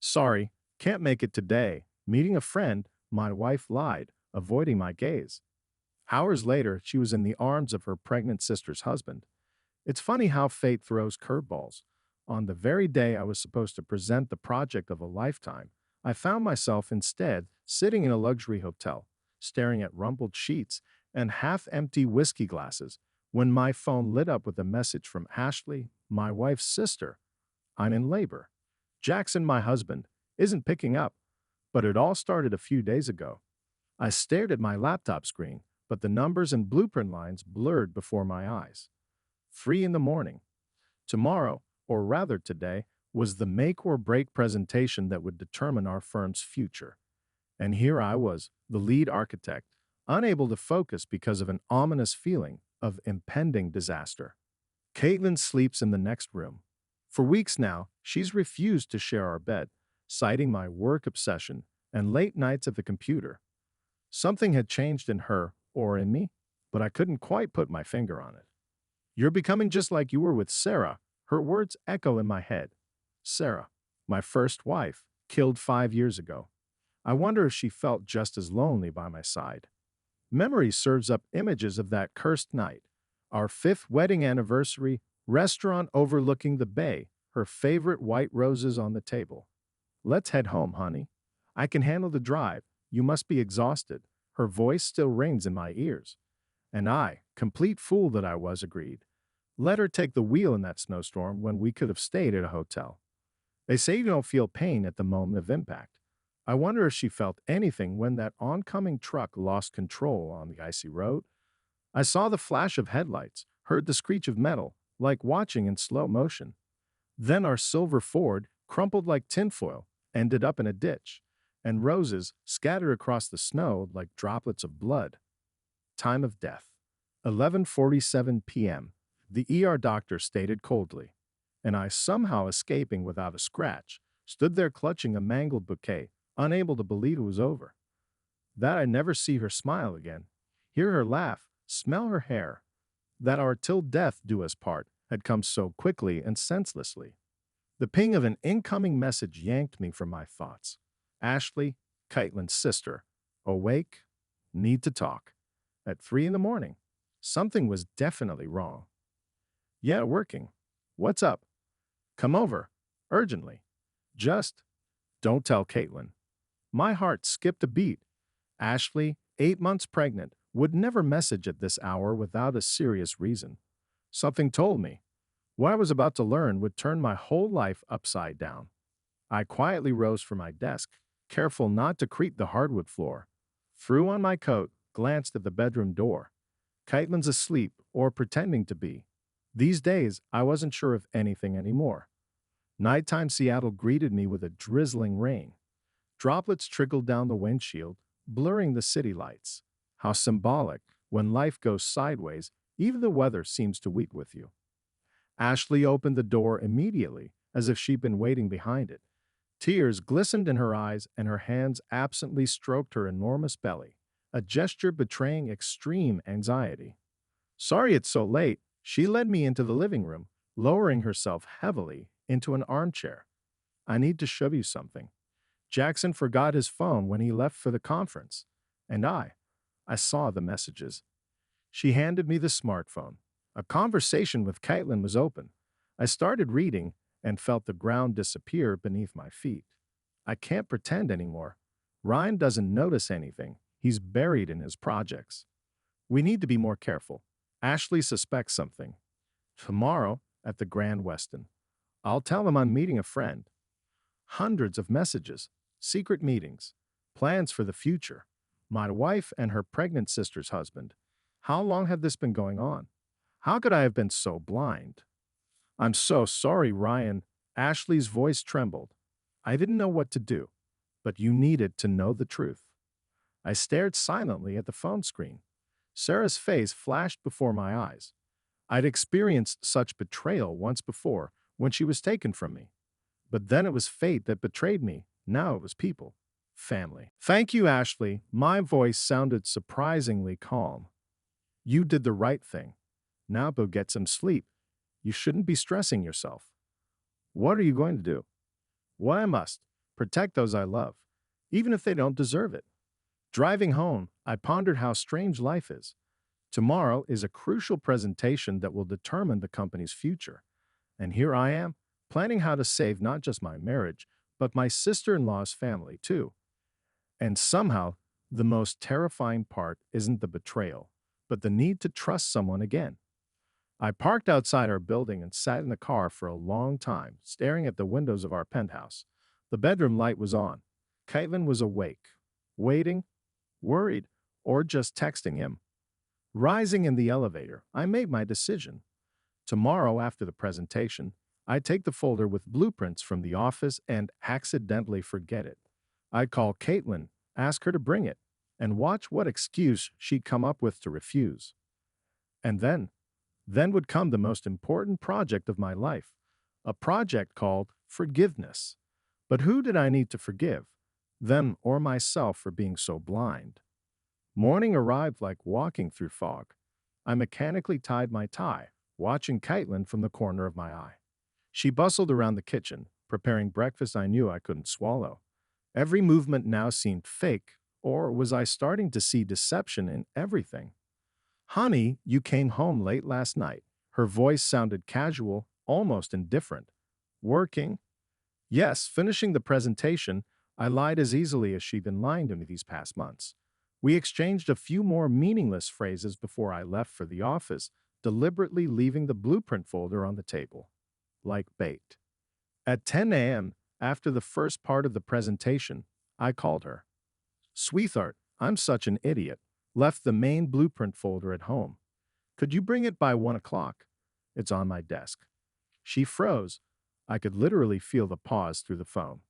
Sorry, can't make it today. Meeting a friend, my wife lied, avoiding my gaze. Hours later, she was in the arms of her pregnant sister's husband. It's funny how fate throws curveballs. On the very day I was supposed to present the project of a lifetime, I found myself instead sitting in a luxury hotel, staring at rumpled sheets and half empty whiskey glasses, when my phone lit up with a message from Ashley, my wife's sister. I'm in labor. Jackson, my husband, isn't picking up, but it all started a few days ago. I stared at my laptop screen, but the numbers and blueprint lines blurred before my eyes. 3 in the morning. Tomorrow, or rather today, was the make or break presentation that would determine our firm's future. And here I was, the lead architect, unable to focus because of an ominous feeling of impending disaster. Caitlin sleeps in the next room. For weeks now, she's refused to share our bed, citing my work obsession and late nights at the computer. Something had changed in her or in me, but I couldn't quite put my finger on it. You're becoming just like you were with Sarah. Her words echo in my head. Sarah, my first wife, killed 5 years ago. I wonder if she felt just as lonely by my side. Memory serves up images of that cursed night, our fifth wedding anniversary, restaurant overlooking the bay, her favorite white roses on the table. Let's head home, honey. I can handle the drive. You must be exhausted. Her voice still rings in my ears. And I, complete fool that I was, agreed. Let her take the wheel in that snowstorm when we could have stayed at a hotel. They say you don't feel pain at the moment of impact. I wonder if she felt anything when that oncoming truck lost control on the icy road. I saw the flash of headlights, heard the screech of metal, like watching in slow motion. Then our silver Ford, crumpled like tinfoil, ended up in a ditch, and roses scattered across the snow like droplets of blood. Time of death. 11:47 p.m. The ER doctor stated coldly, and I, somehow escaping without a scratch, stood there clutching a mangled bouquet, unable to believe it was over. That I'd never see her smile again, hear her laugh, smell her hair. That our till death do us part had come so quickly and senselessly. The ping of an incoming message yanked me from my thoughts. Ashley, Caitlin's sister. Awake. Need to talk. At 3 in the morning. Something was definitely wrong. Yeah, working. What's up? Come over. Urgently. Just don't tell Caitlin. My heart skipped a beat. Ashley, 8 months pregnant, would never message at this hour without a serious reason. Something told me. What I was about to learn would turn my whole life upside down. I quietly rose from my desk, careful not to creak the hardwood floor. Threw on my coat, glanced at the bedroom door. Caitlin's asleep, or pretending to be. These days, I wasn't sure of anything anymore. Nighttime Seattle greeted me with a drizzling rain. Droplets trickled down the windshield, blurring the city lights. How symbolic, when life goes sideways, even the weather seems to weep with you. Ashley opened the door immediately, as if she'd been waiting behind it. Tears glistened in her eyes, and her hands absently stroked her enormous belly, a gesture betraying extreme anxiety. Sorry it's so late, she led me into the living room, lowering herself heavily into an armchair. I need to show you something. Jackson forgot his phone when he left for the conference, and I saw the messages. She handed me the smartphone. A conversation with Caitlin was open. I started reading and felt the ground disappear beneath my feet. I can't pretend anymore. Ryan doesn't notice anything. He's buried in his projects. We need to be more careful. Ashley suspects something. Tomorrow, at the Grand Weston, I'll tell him I'm meeting a friend. Hundreds of messages, secret meetings, plans for the future. My wife and her pregnant sister's husband. How long had this been going on? How could I have been so blind? I'm so sorry, Ryan. Ashley's voice trembled. I didn't know what to do, but you needed to know the truth. I stared silently at the phone screen. Sarah's face flashed before my eyes. I'd experienced such betrayal once before when she was taken from me. But then it was fate that betrayed me. Now it was people. Family. Thank you, Ashley. My voice sounded surprisingly calm. You did the right thing. Now go get some sleep. You shouldn't be stressing yourself. What are you going to do? What I must. protect those I love, even if they don't deserve it. Driving home, I pondered how strange life is. Tomorrow is a crucial presentation that will determine the company's future. And here I am, planning how to save not just my marriage, but my sister in law's family, too. And somehow, the most terrifying part isn't the betrayal, but the need to trust someone again. I parked outside our building and sat in the car for a long time, staring at the windows of our penthouse. The bedroom light was on. Caitlin was awake, waiting, worried, or just texting him. Rising in the elevator, I made my decision. Tomorrow, after the presentation, I take the folder with blueprints from the office and accidentally forget it. I'd call Caitlin, ask her to bring it, and watch what excuse she'd come up with to refuse. And then would come the most important project of my life, a project called forgiveness. But who did I need to forgive? Them or myself for being so blind? Morning arrived like walking through fog. I mechanically tied my tie, watching Caitlin from the corner of my eye. She bustled around the kitchen, preparing breakfast I knew I couldn't swallow. Every movement now seemed fake, or was I starting to see deception in everything? Honey, you came home late last night. Her voice sounded casual, almost indifferent. Working? Yes, finishing the presentation. I lied as easily as she'd been lying to me these past months. We exchanged a few more meaningless phrases before I left for the office, deliberately leaving the blueprint folder on the table. Like bait. At 10 a.m., after the first part of the presentation, I called her. Sweetheart, I'm such an idiot. Left the main blueprint folder at home. Could you bring it by 1 o'clock? It's on my desk. She froze. I could literally feel the pause through the phone.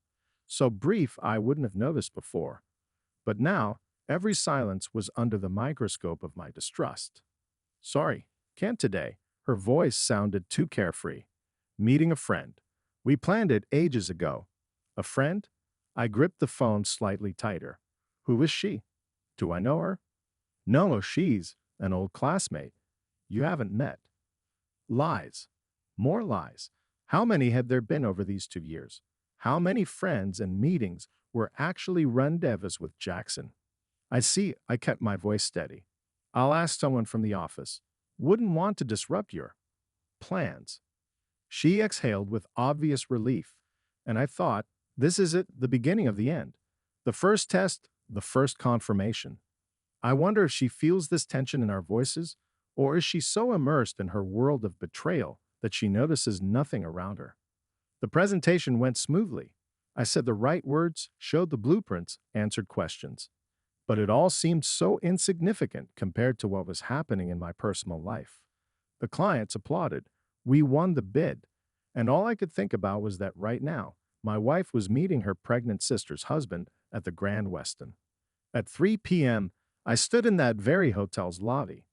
So brief I wouldn't have noticed before. But now, every silence was under the microscope of my distrust. Sorry, can't today. Her voice sounded too carefree. Meeting a friend. We planned it ages ago. A friend? I gripped the phone slightly tighter. Who is she? Do I know her? No, she's an old classmate. You haven't met. Lies. More lies. How many had there been over these 2 years? How many friends and meetings were actually rendezvous with Jackson? I see I kept my voice steady. I'll ask someone from the office. Wouldn't want to disrupt your plans. She exhaled with obvious relief, and I thought, this is it, the beginning of the end. The first test, the first confirmation. I wonder if she feels this tension in our voices, or is she so immersed in her world of betrayal that she notices nothing around her? The presentation went smoothly. I said the right words, showed the blueprints, answered questions. But it all seemed so insignificant compared to what was happening in my personal life. The clients applauded. We won the bid. And all I could think about was that right now, my wife was meeting her pregnant sister's husband at the Grand Westin. At 3 p.m., I stood in that very hotel's lobby.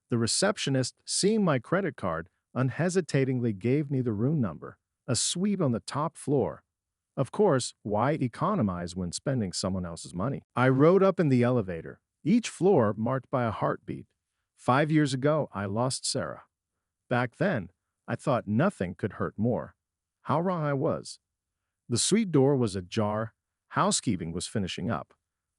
The receptionist, seeing my credit card, unhesitatingly gave me the room number, a suite on the top floor. Of course, why economize when spending someone else's money? I rode up in the elevator, each floor marked by a heartbeat. 5 years ago, I lost Sarah. Back then, I thought nothing could hurt more. How wrong I was. The suite door was ajar. Housekeeping was finishing up.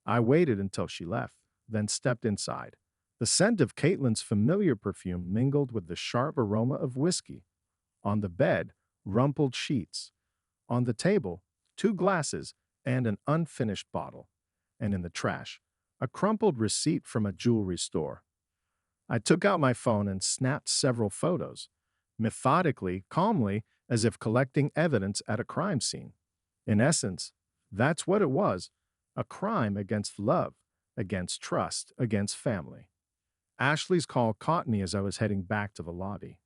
I waited until she left, then stepped inside. The scent of Caitlin's familiar perfume mingled with the sharp aroma of whiskey. On the bed, rumpled sheets. On the table, 2 glasses and an unfinished bottle. And in the trash, a crumpled receipt from a jewelry store. I took out my phone and snapped several photos, methodically, calmly, as if collecting evidence at a crime scene. In essence, that's what it was, a crime against love, against trust, against family. Ashley's call caught me as I was heading back to the lobby.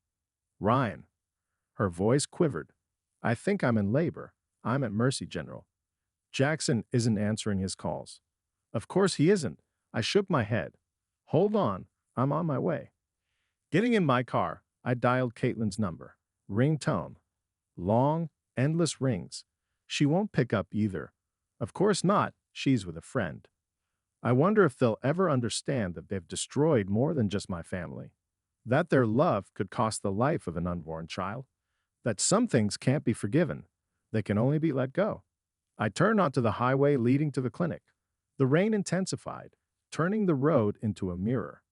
Ryan. Her voice quivered. I think I'm in labor. I'm at Mercy, General. Jackson isn't answering his calls. Of course he isn't. I shook my head. Hold on. I'm on my way. Getting in my car, I dialed Caitlin's number. Ringtone. Long, endless rings. She won't pick up either. Of course not. She's with a friend. I wonder if they'll ever understand that they've destroyed more than just my family. That their love could cost the life of an unborn child. That some things can't be forgiven. They can only be let go. I turned onto the highway leading to the clinic. The rain intensified, turning the road into a mirror.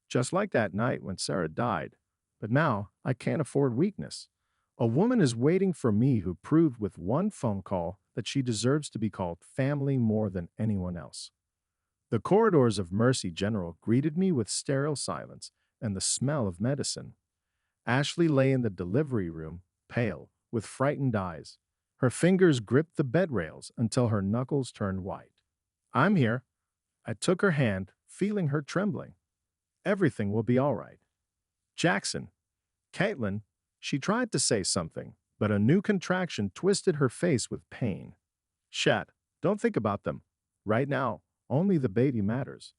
Just like that night when Sarah died. But now I can't afford weakness. A woman is waiting for me who proved with one phone call that she deserves to be called family more than anyone else. The corridors of Mercy General greeted me with sterile silence and the smell of medicine. Ashley lay in the delivery room, pale, with frightened eyes. Her fingers gripped the bed rails until her knuckles turned white. I'm here. I took her hand, feeling her trembling. Everything will be all right. Jackson. Caitlin. She tried to say something, but a new contraction twisted her face with pain. Shat, don't think about them. Right now, only the baby matters.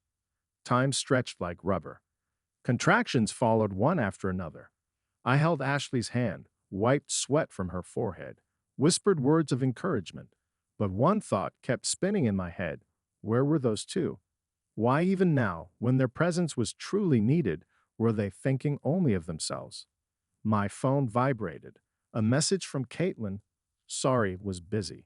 Time stretched like rubber. Contractions followed one after another. I held Ashley's hand, wiped sweat from her forehead, whispered words of encouragement. But one thought kept spinning in my head. Where were those two? Why even now, when their presence was truly needed, were they thinking only of themselves? My phone vibrated. A message from Caitlin. Sorry, was busy.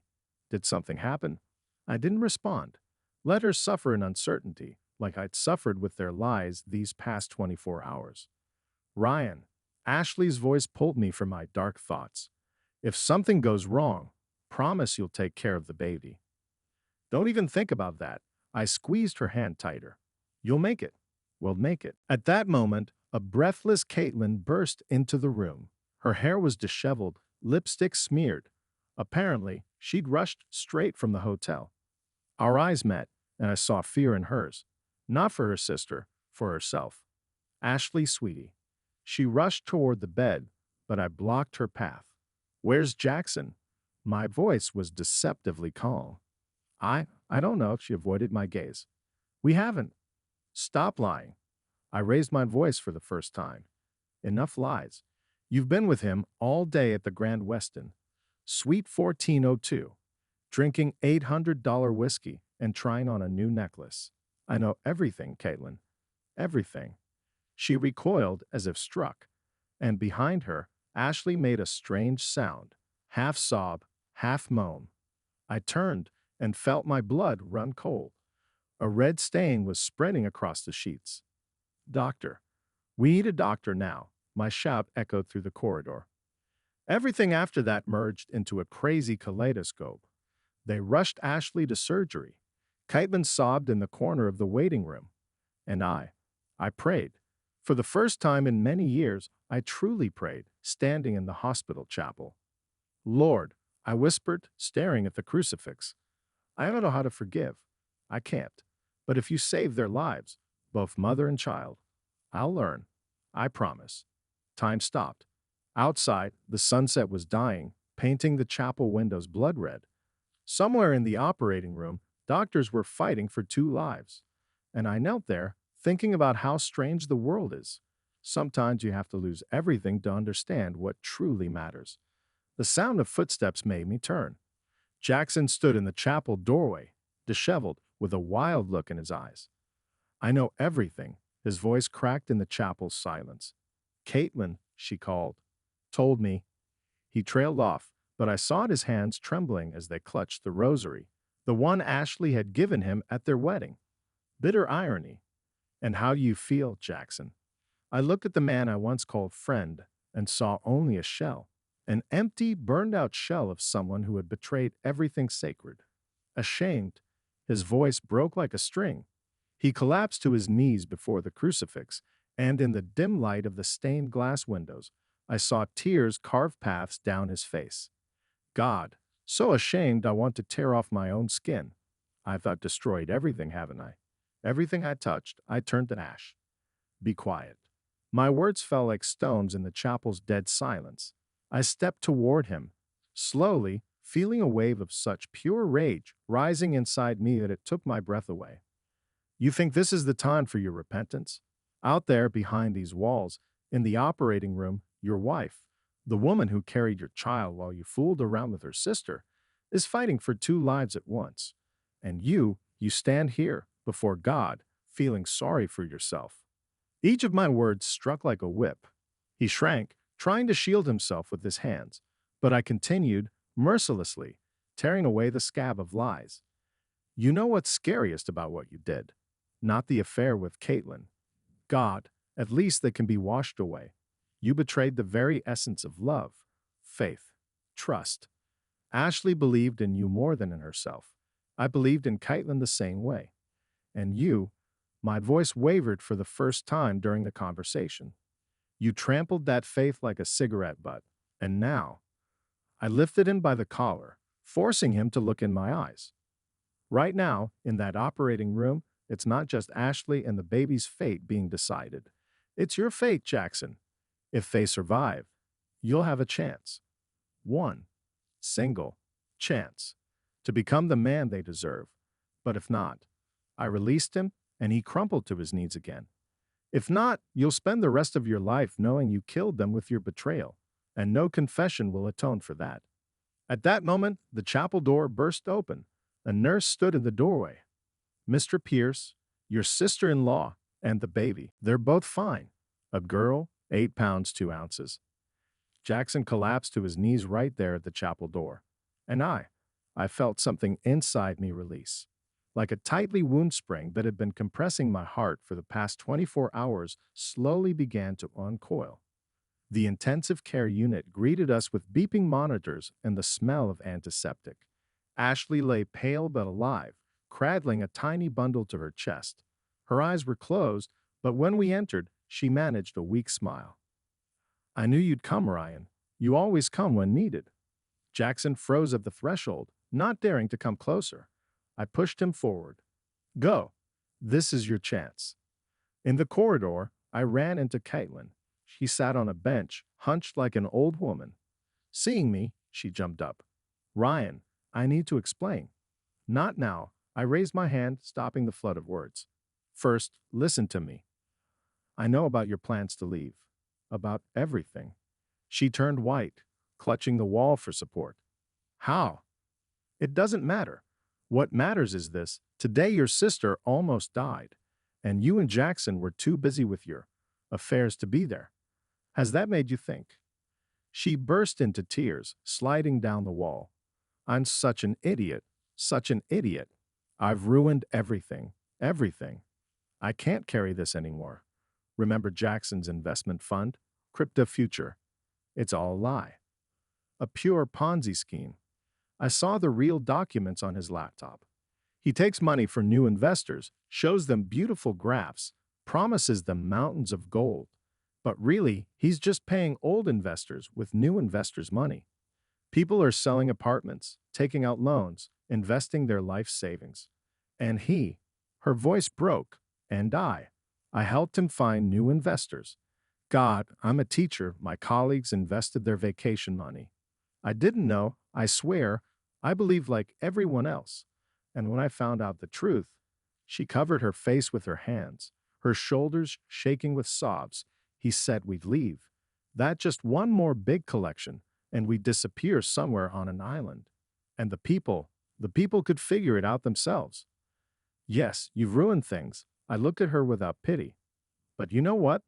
Did something happen? I didn't respond. Let her suffer in uncertainty, like I'd suffered with their lies these past 24 hours. Ryan. Ashley's voice pulled me from my dark thoughts. If something goes wrong, promise you'll take care of the baby. Don't even think about that. I squeezed her hand tighter. You'll make it. We'll make it. At that moment, a breathless Caitlin burst into the room. Her hair was disheveled, lipstick smeared. Apparently, she'd rushed straight from the hotel. Our eyes met, and I saw fear in hers. Not for her sister, for herself. Ashley, sweetie. She rushed toward the bed, but I blocked her path. Where's Jackson? My voice was deceptively calm. I don't know. She avoided my gaze. We haven't. Stop lying. I raised my voice for the first time. Enough lies. You've been with him all day at the Grand Westin. Suite 1402. Drinking $800 whiskey and trying on a new necklace. I know everything, Caitlin. Everything. She recoiled as if struck, and behind her, Ashley made a strange sound, half sob, half moan. I turned and felt my blood run cold. A red stain was spreading across the sheets. Doctor. We need a doctor now. My shout echoed through the corridor. Everything after that merged into a crazy kaleidoscope. They rushed Ashley to surgery. Caitlin sobbed in the corner of the waiting room. And I prayed. For the first time in many years, I truly prayed, standing in the hospital chapel. Lord, I whispered, staring at the crucifix. I don't know how to forgive. I can't. But if you save their lives, both mother and child, I'll learn. I promise. Time stopped. Outside, the sunset was dying, painting the chapel windows blood red. Somewhere in the operating room, doctors were fighting for two lives. And I knelt there, thinking about how strange the world is. Sometimes you have to lose everything to understand what truly matters. The sound of footsteps made me turn. Jackson stood in the chapel doorway, disheveled, with a wild look in his eyes. I know everything, his voice cracked in the chapel's silence. Caitlin, she called. Told me. He trailed off, but I saw his hands trembling as they clutched the rosary, the one Ashley had given him at their wedding. Bitter irony. And how do you feel, Jackson? I looked at the man I once called friend and saw only a shell, an empty, burned-out shell of someone who had betrayed everything sacred. Ashamed, his voice broke like a string. He collapsed to his knees before the crucifix, and in the dim light of the stained glass windows, I saw tears carve paths down his face. God, so ashamed I want to tear off my own skin. I've destroyed everything, haven't I? Everything I touched, I turned to ash. Be quiet. My words fell like stones in the chapel's dead silence. I stepped toward him, slowly, feeling a wave of such pure rage rising inside me that it took my breath away. You think this is the time for your repentance? Out there behind these walls, in the operating room, your wife, the woman who carried your child while you fooled around with her sister, is fighting for two lives at once. And you stand here, before God, feeling sorry for yourself. Each of my words struck like a whip. He shrank, trying to shield himself with his hands, but I continued, mercilessly. tearing away the scab of lies. You know what's scariest about what you did? Not the affair with Caitlin. God, at least they can be washed away. You betrayed the very essence of love, faith, trust. Ashley believed in you more than in herself. I believed in Caitlin the same way. And you, my voice wavered for the first time during the conversation. You trampled that faith like a cigarette butt. And now, I lifted him by the collar, forcing him to look in my eyes. Right now, in that operating room, it's not just Ashley and the baby's fate being decided. It's your fate, Jackson. If they survive, you'll have a chance. One single chance to become the man they deserve. But if not, I released him and he crumpled to his knees again. If not, you'll spend the rest of your life knowing you killed them with your betrayal, and no confession will atone for that. At that moment, the chapel door burst open. A nurse stood in the doorway. Mr. Pierce, your sister-in-law, and the baby, they're both fine. A girl, 8 pounds, 2 ounces. Jackson collapsed to his knees right there at the chapel door. And I felt something inside me release. Like a tightly wound spring that had been compressing my heart for the past 24 hours slowly began to uncoil. The intensive care unit greeted us with beeping monitors and the smell of antiseptic. Ashley lay pale but alive, cradling a tiny bundle to her chest. Her eyes were closed, but when we entered, she managed a weak smile. I knew you'd come, Ryan. You always come when needed. Jackson froze at the threshold, not daring to come closer. I pushed him forward. Go. This is your chance. In the corridor, I ran into Caitlin. She sat on a bench, hunched like an old woman. Seeing me, she jumped up. Ryan, I need to explain. Not now. I raised my hand, stopping the flood of words. First, listen to me. I know about your plans to leave. About everything. She turned white, clutching the wall for support. How? It doesn't matter. What matters is this. Today your sister almost died, and you and Jackson were too busy with your affairs to be there. Has that made you think? She burst into tears, sliding down the wall. I'm such an idiot. Such an idiot. I've ruined everything. Everything. I can't carry this anymore. Remember Jackson's investment fund? Crypto Future. It's all a lie. A pure Ponzi scheme. I saw the real documents on his laptop. He takes money for new investors, shows them beautiful graphs, promises them mountains of gold. But really, he's just paying old investors with new investors' money. People are selling apartments, taking out loans, investing their life savings. And he, her voice broke, and I helped him find new investors. God, I'm a teacher. My colleagues invested their vacation money. I didn't know, I swear, I believed like everyone else. And when I found out the truth, she covered her face with her hands, her shoulders shaking with sobs. He said we'd leave. That just one more big collection, and we'd disappear somewhere on an island. And the people could figure it out themselves. Yes, you've ruined things. I looked at her without pity. But you know what?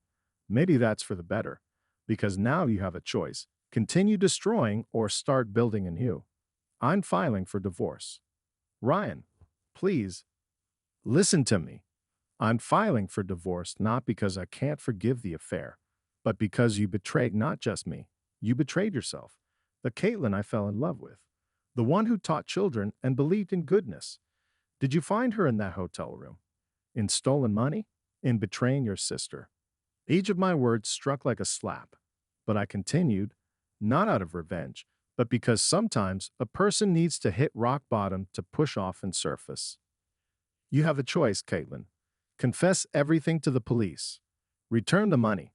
Maybe that's for the better. Because now you have a choice. Continue destroying or start building anew. I'm filing for divorce. Ryan, please, listen to me. I'm filing for divorce not because I can't forgive the affair, but because you betrayed not just me. You betrayed yourself. The Caitlin I fell in love with. The one who taught children and believed in goodness. Did you find her in that hotel room? In stolen money? In betraying your sister? Each of my words struck like a slap, but I continued, not out of revenge, but because sometimes a person needs to hit rock bottom to push off and surface. You have a choice, Caitlin. Confess everything to the police. Return the money.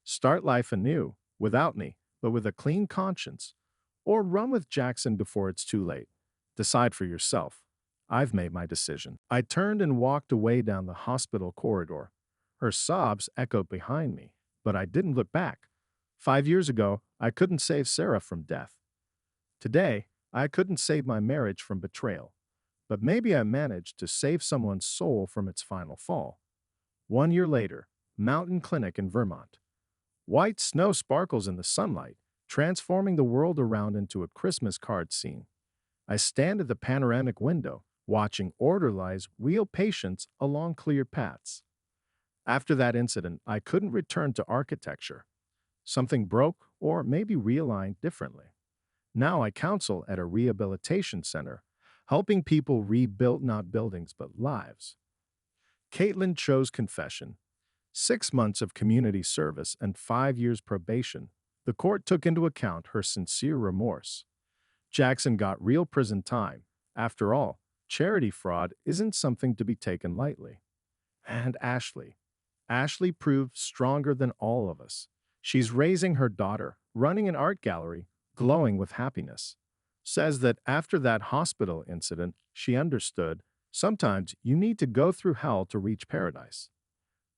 Start life anew, without me, but with a clean conscience. Or run with Jackson before it's too late. Decide for yourself. I've made my decision. I turned and walked away down the hospital corridor. Her sobs echoed behind me, but I didn't look back. 5 years ago, I couldn't save Sarah from death. Today, I couldn't save my marriage from betrayal. But maybe I managed to save someone's soul from its final fall. 1 year later, Mountain Clinic in Vermont. White snow sparkles in the sunlight, transforming the world around into a Christmas card scene. I stand at the panoramic window, watching order lies wheel patients along clear paths. After that incident, I couldn't return to architecture. Something broke or maybe realigned differently. Now I counsel at a rehabilitation center, helping people rebuild not buildings but lives. Caitlin chose confession, 6 months of community service, and 5 years probation. The court took into account her sincere remorse. Jackson got real prison time. After all, charity fraud isn't something to be taken lightly. And Ashley. Ashley proved stronger than all of us. She's raising her daughter, running an art gallery, glowing with happiness. Says that after that hospital incident, she understood sometimes you need to go through hell to reach paradise.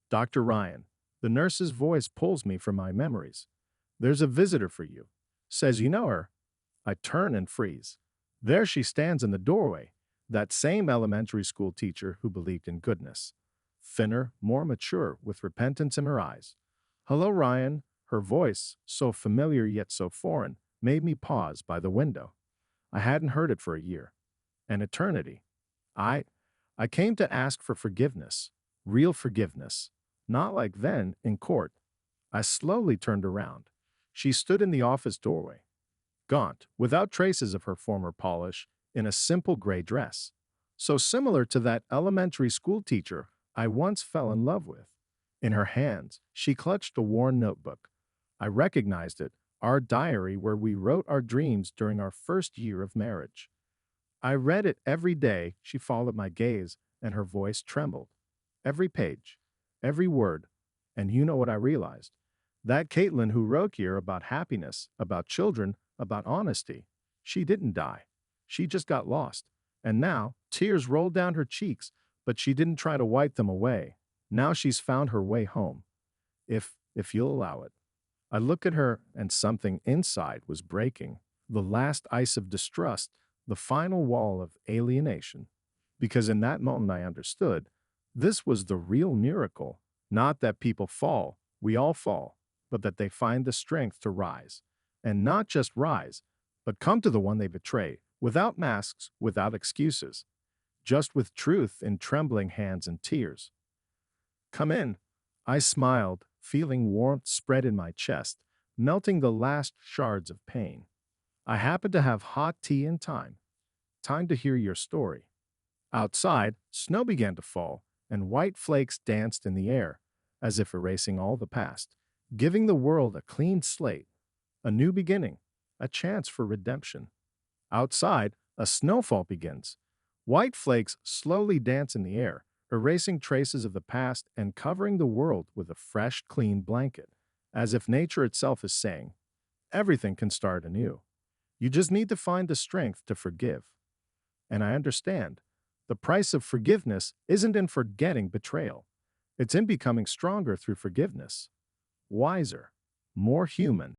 Dr. Ryan, the nurse's voice pulls me from my memories. There's a visitor for you. Says you know her. I turn and freeze. There she stands in the doorway, that same elementary school teacher who believed in goodness. Thinner, more mature, with repentance in her eyes. Hello, Ryan. Her voice, so familiar yet so foreign, made me pause by the window. I hadn't heard it for a year. An eternity. I I came to ask for forgiveness. Real forgiveness. Not like then, in court. I slowly turned around. She stood in the office doorway, gaunt, without traces of her former polish, in a simple gray dress. So similar to that elementary school teacher I once fell in love with. In her hands, she clutched a worn notebook. I recognized it, our diary where we wrote our dreams during our first year of marriage. I read it every day. She followed my gaze, and her voice trembled. Every page, every word. And you know what I realized? That Caitlin who wrote here about happiness, about children, about honesty, she didn't die. She just got lost. And now, tears rolled down her cheeks, but she didn't try to wipe them away. Now she's found her way home. If you'll allow it. I look at her, and something inside was breaking. The last ice of distrust, the final wall of alienation. Because in that moment I understood, this was the real miracle. Not that people fall, we all fall, but that they find the strength to rise. And not just rise, but come to the one they betray, without masks, without excuses, just with truth in trembling hands and tears. Come in. I smiled, feeling warmth spread in my chest, melting the last shards of pain. I happen to have hot tea in time. Time to hear your story. Outside, snow began to fall, and white flakes danced in the air, as if erasing all the past, giving the world a clean slate, a new beginning, a chance for redemption. Outside, a snowfall begins. White flakes slowly dance in the air, erasing traces of the past and covering the world with a fresh, clean blanket, as if nature itself is saying, everything can start anew. You just need to find the strength to forgive. And I understand. The price of forgiveness isn't in forgetting betrayal. It's in becoming stronger through forgiveness. Wiser. More human.